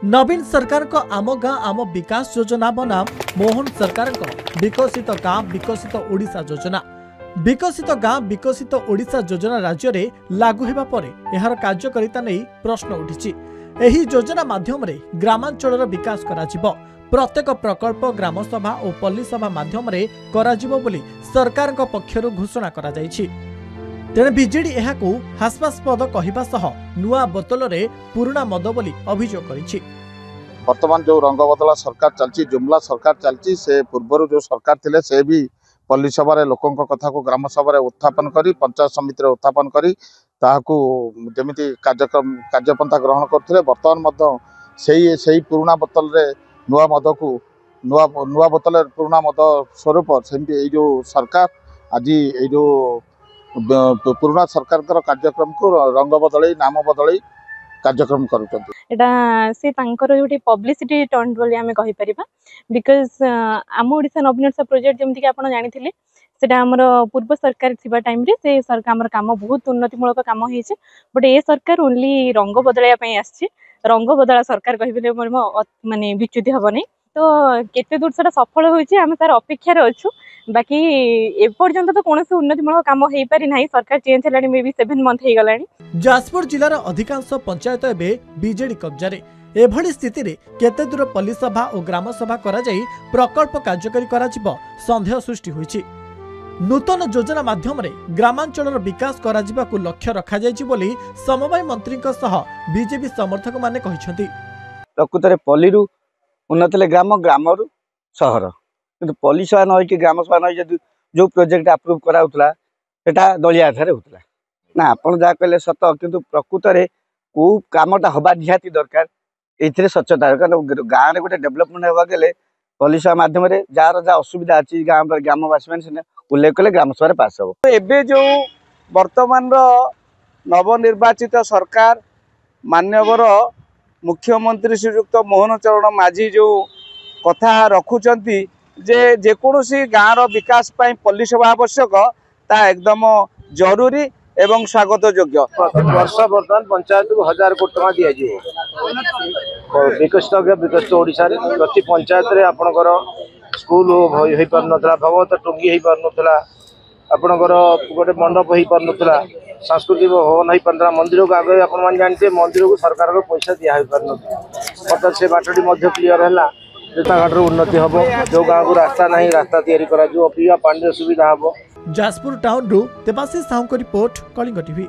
नवीन सरकार को आम गाँ आम विकास योजना बनाम मोहन सरकार को विकसित गाँ विकसित ओडिशा योजना। विकसित गाँ विकसित ओडिशा योजना राज्य में लागू होगा पर यार कार्यकारिता नहीं प्रश्न उठी। एही योजना माध्यम ग्रामांचल विकास कराजिबो। प्रत्येक प्रकल्प ग्राम सभा और पल्ली सभा माध्यम कराजिबो बोली सरकार पक्षरु घोषणा करा जायछि। तेणे बीजेडी एहाकू हास्यास्पद कहवा सह नुआ बोतल रे पुराना मद बोली अभियोग करिछि। वर्तमान जो रंग बदला सरकार चलती जुमला सरकार चलती से पूर्वर जो सरकार थिले से भी पल्ली सभा लोकों कथा को ग्राम सभा उत्थापन करी पंचायत समिति उत्थापन करी ताहाकू जेमिति कार्यक्रम कार्यपंथा ग्रहण करथिले। वर्तमान सही पुराना बोतल रे नुआ मद को नुआ बोतल पुराना मद स्वरूप सेमती जो सरकार आज ये जो पुराना सरकार कार्यक्रम को रंग बदल नाम बदल कार्यक्रम करुँचे पब्लिसिटी टर्न बोली आम कहीपर। बिकज आम ओडिशा नवीन ओडिशा प्रोजेक्ट जमीक आप जानी आमर पूर्व सरकार थिबा टाइम रे से सरकार आमर काम बहुत उन्नतिमूलक काम होइछे। बट ए सरकार ओनली रंग बदलैया आछि। रंग बदला सरकार कहिबे माने विच्युति हबनी। तो केते दूर से सफल होइछे आम तार अपेक्षार अच्छु। बाकी एपर्यंत तो कौन उन्नतिमूलक काम हो पारि नाही। सरकार चेंज हेलानी मे बी 7 मंथ हे गलानी। जाजपुर जिलार अधिकांश पंचायत एबे बीजेडी कब्जारे। एभली स्थिति रे केते दूर पल्ली सभा और ग्राम सभा करा जाई प्रकल्प कार्यकारी करा जिवो संदेह सृष्टि होइछि। नूतन योजना माध्यम रे ग्रामांचल विकास करा जिबाकू लक्ष्य रखा जाइछि बोली समवाय मंत्री सह बीजेपी समर्थक माने कहिसथि। प्रकृत रे पल्लीरु उन्नतले ग्राम ग्रामरु शहर किंतु पल्ली सभा न कि ग्राम सभा न जो प्रोजेक्ट अप्रूव कराउतला सेटा दलिया आधार होतला ना। आपण जा कहले सत किंतु प्रकृत रे को कामटा हबा निहाती दरकार एथिरे सच्चता कारण गाँव रे गोटे डेवलपमेंट होगा गेले पल्ली सभा माध्यम रे जार जा असुविधा अछि ग्रामवासी माने उल्लेख कले ग्राम सभा पास हो। एबे जो वर्तमान नवनिर्वाचित सरकार मान्यवर मुख्यमंत्री श्रीयुक्त मोहन चरण माझी जो कथा रखुचंती जे जेकोसी गाँव विकास पाई पल्ली सभा आवश्यक ता एकदम जरूरी एवं स्वागत योग्य। वर्ष बर्तमान पंचायत को 1000 कोटी टका दिया विकसित ओडिशा रे प्रति पंचायत रे आपनकर स्कूल होई पार नथला भगवत टंगी होई पार नथला आपनकर गोटे मंडप होई पार नथला सांस्कृतिक भवन होई पार मंदिर को आगे आपण मान जानते मंदिर को सरकार को पैसा दिया होई पार नथला से बाटडी मध्य क्लियर हैला रास्ता घाट उन्नति हम जो गाँव को रास्ता नहीं रास्ता तैयारी करा जो पीवा पानी सुविधा हम। जाजपुर टाउन रु देवाशीष साहू को रिपोर्ट कलिंग टीवी।